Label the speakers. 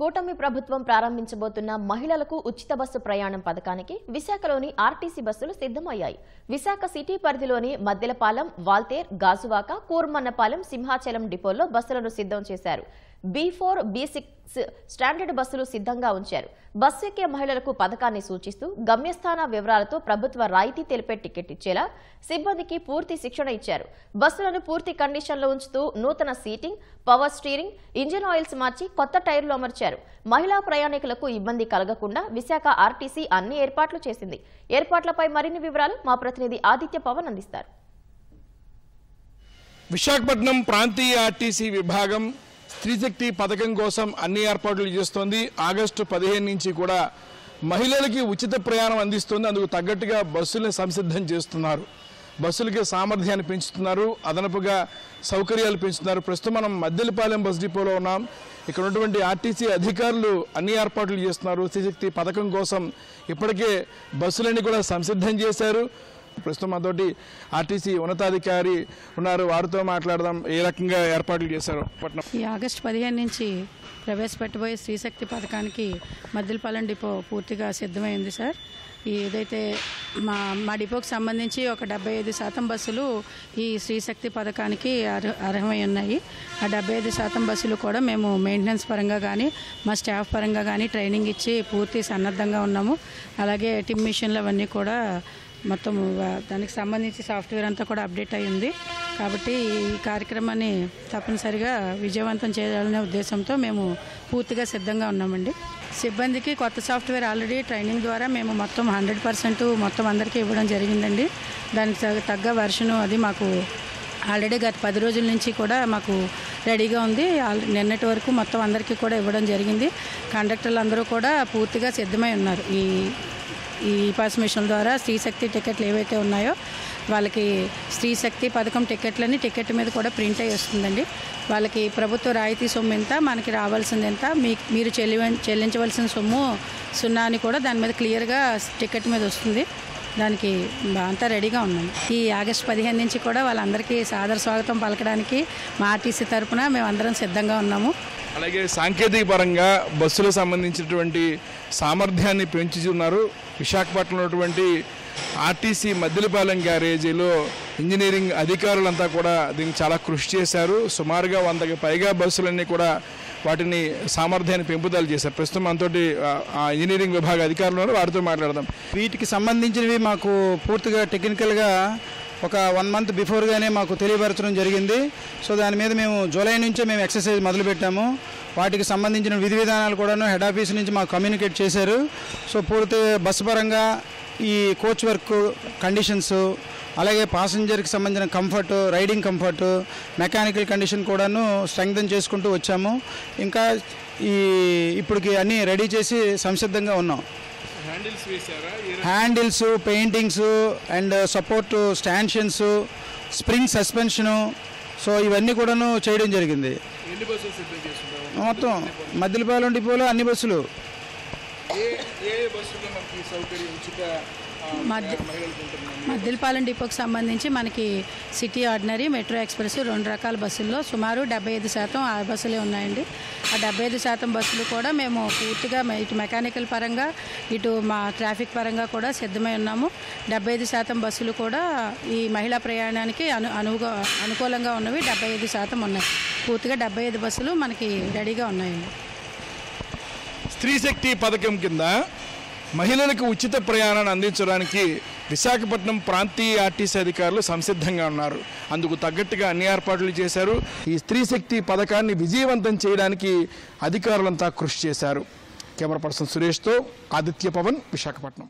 Speaker 1: కూటమి ప్రభుత్వం ప్రారంభించబోతున్న మహిళలకు ఉచిత బస్సు ప్రయాణం పథకానికి విశాఖలోని ఆర్టీసీ బస్సులు సిద్ధమయ్యాయి. విశాఖ సిటీ పరిధిలోని మద్దెలపాలెం, వాల్తేర్, గాజువాక, కూర్మన్నపాలెం, సింహాచలం డిపోల్లో బస్సులను సిద్ధం చేశారు. B4, B6 స్టాండర్డ్ బస్సులు సిద్ధంగా ఉంచారు. బస్సు ఎక్కే మహిళలకు పథకాన్ని సూచిస్తూ గమ్యస్థాన వివరాలతో ప్రభుత్వ రాయితీ తెలిపే టికెట్ ఇచ్చేలా సిబ్బందికి పూర్తి శిక్షణ ఇచ్చారు. బస్సులను పూర్తి కండిషన్లో ఉంచుతూ నూతన seating, power steering, engine oils మార్చి కొత్త టైర్లు అమర్చారు. మహిళా ప్రయాణికులకు ఇబ్బంది కలగకుండా విశాఖ ఆర్టీసీ అన్ని ఏర్పాట్లు చేసింది. ఏర్పాట్లపై మరిన్ని వివరాలు మా ప్రతినిధి ఆదిత్య పవన్ అందిస్తారు.
Speaker 2: విశాఖపట్నం ప్రాంతీయ ఆర్టీసీ విభాగం స్త్రీశక్తి పథకం కోసం అన్ని ఏర్పాట్లు చేస్తోంది. ఆగస్టు 15 నుంచి కూడా మహిళలకి ఉచిత ప్రయాణం అందిస్తోంది. అందుకు తగ్గట్టుగా బస్సులను సంసిద్ధం చేస్తున్నారు. బస్సులకి సామర్థ్యాన్ని పెంచుతున్నారు, అదనపుగా సౌకర్యాలు పెంచుతున్నారు. ప్రస్తుతం మనం మద్దెలపాలెం బస్ డిపోలో ఉన్నాం. ఇక్కడ ఉన్నటువంటి ఆర్టీసీ అధికారులు అన్ని ఏర్పాట్లు చేస్తున్నారు. స్త్రీశక్తి పథకం కోసం ఇప్పటికే బస్సులన్నీ కూడా సంసిద్ధం చేశారు. ప్రస్తుతం మాతోటి ఆర్టీసీ ఉన్నతాధికారి ఉన్నారు, వారితో మాట్లాడదాం. ఏ రకంగా ఏర్పాట్లు చేశారు?
Speaker 3: ఈ ఆగస్టు 15 నుంచి ప్రవేశపెట్టబోయే స్త్రీశక్తి పథకానికి మద్దెలపాలెం డిపో పూర్తిగా సిద్ధమైంది సార్. ఏదైతే మా డిపోకి సంబంధించి ఒక 75% బస్సులు ఈ స్త్రీశక్తి పథకానికి అర్హమై ఉన్నాయి. ఆ 75% బస్సులు కూడా మేము మెయింటెనెన్స్ పరంగా కానీ మా స్టాఫ్ పరంగా కానీ ట్రైనింగ్ ఇచ్చి పూర్తి సన్నద్ధంగా ఉన్నాము. అలాగే టిమ్ మిషన్లు అవన్నీ కూడా మొత్తం దానికి సంబంధించి సాఫ్ట్వేర్ అంతా కూడా అప్డేట్ అయి ఉంది. కాబట్టి ఈ కార్యక్రమాన్ని తప్పనిసరిగా విజయవంతం చేయాలనే ఉద్దేశంతో మేము పూర్తిగా సిద్ధంగా ఉన్నామండి. సిబ్బందికి కొత్త సాఫ్ట్వేర్ ఆల్రెడీ ట్రైనింగ్ ద్వారా మేము మొత్తం 100% మొత్తం అందరికీ ఇవ్వడం జరిగిందండి. దానికి తగ్గ వెర్షను అది మాకు ఆల్రెడీ గత 10 రోజుల నుంచి కూడా మాకు రెడీగా ఉంది. నిన్నటి వరకు మొత్తం అందరికీ కూడా ఇవ్వడం జరిగింది. కండక్టర్లు అందరూ కూడా పూర్తిగా సిద్ధమై ఉన్నారు. ఈ పాస్ మిషన్ ద్వారా స్త్రీశక్తి టికెట్లు ఏవైతే ఉన్నాయో వాళ్ళకి స్త్రీశక్తి పథకం టికెట్లని టికెట్ మీద కూడా ప్రింట్ అయ్యి వస్తుందండి. వాళ్ళకి ప్రభుత్వ రాయితీ సొమ్ము ఎంత, మనకి రావాల్సింది ఎంత, మీరు చెల్లించవలసిన సొమ్ము 0 అని కూడా దాని మీద క్లియర్గా టికెట్ మీద వస్తుంది. దానికి అంతా రెడీగా ఉన్నాం. ఈ ఆగస్టు 15 నుంచి కూడా వాళ్ళందరికీ సాదర స్వాగతం పలకడానికి మా ఆర్టీసీ తరఫున మేమందరం సిద్ధంగా ఉన్నాము.
Speaker 2: అలాగే సాంకేతిక పరంగా బస్సులకు సంబంధించినటువంటి సామర్థ్యాన్ని పెంచుతున్నారు. విశాఖపట్నంలో ఉన్నటువంటి ఆర్టీసీ మద్దెలపాలెం గ్యారేజీలో ఇంజనీరింగ్ అధికారులంతా కూడా దీనికి చాలా కృషి చేశారు. సుమారుగా 100కి పైగా బస్సులన్నీ కూడా వాటిని సామర్థ్యాన్ని పెంపుదల చేశారు. ప్రస్తుతం మనతోటి ఆ ఇంజనీరింగ్ విభాగ అధికారులు వారితో మాట్లాడదాం.
Speaker 4: వీటికి సంబంధించినవి మాకు పూర్తిగా టెక్నికల్గా ఒక 1 మంత్ బిఫోర్గానే మాకు తెలియపరచడం జరిగింది. సో దాని మీద మేము జూలై నుంచే మేము ఎక్సర్సైజ్ మొదలుపెట్టాము. వాటికి సంబంధించిన విధి విధానాలు కూడాను హెడ్ ఆఫీస్ నుంచి మాకు కమ్యూనికేట్ చేశారు. సో పూర్తి బస్సు పరంగా ఈ కోచ్ వర్క్ కండిషన్స్, అలాగే పాసింజర్కి సంబంధించిన comfort, riding comfort, mechanical condition కూడాను స్ట్రెంగ్థెన్ చేసుకుంటూ వచ్చాము. ఇంకా ఇప్పటికి అన్నీ రెడీ చేసి సంసిద్ధంగా ఉన్నాం. Handles, paintings and support stanchions, spring suspension, so ఇవన్నీ కూడాను చేయడం జరిగింది. మొత్తం మద్దెలపాలెం డిపోలో అన్ని బస్సులు.
Speaker 3: మద్దెలపాలెం డిపోకి సంబంధించి మనకి సిటీ ఆర్డినరీ, మెట్రో ఎక్స్ప్రెస్ 2 రకాల బస్సుల్లో సుమారు 75% ఆ బస్సులే ఉన్నాయండి. ఆ 75% బస్సులు కూడా మేము పూర్తిగా ఇటు మెకానికల్ పరంగా ఇటు మా ట్రాఫిక్ పరంగా కూడా సిద్ధమై ఉన్నాము. 75% బస్సులు కూడా ఈ మహిళా ప్రయాణానికి అనుకూలంగా ఉన్నవి 75% ఉన్నాయి. పూర్తిగా 75 బస్సులు మనకి రెడీగా ఉన్నాయండి.
Speaker 2: స్త్రీశక్తి పథకం కింద మహిళలకు ఉచిత ప్రయాణాన్ని అందించడానికి విశాఖపట్నం ప్రాంతీయ ఆర్టీసీ అధికారులు సంసిద్ధంగా ఉన్నారు. అందుకు తగ్గట్టుగా అన్ని ఏర్పాట్లు చేశారు. ఈ స్త్రీశక్తి పథకాన్ని విజయవంతం చేయడానికి అధికారులంతా కృషి చేశారు. కెమెరా పర్సన్ సురేష్తో ఆదిత్య పవన్, విశాఖపట్నం.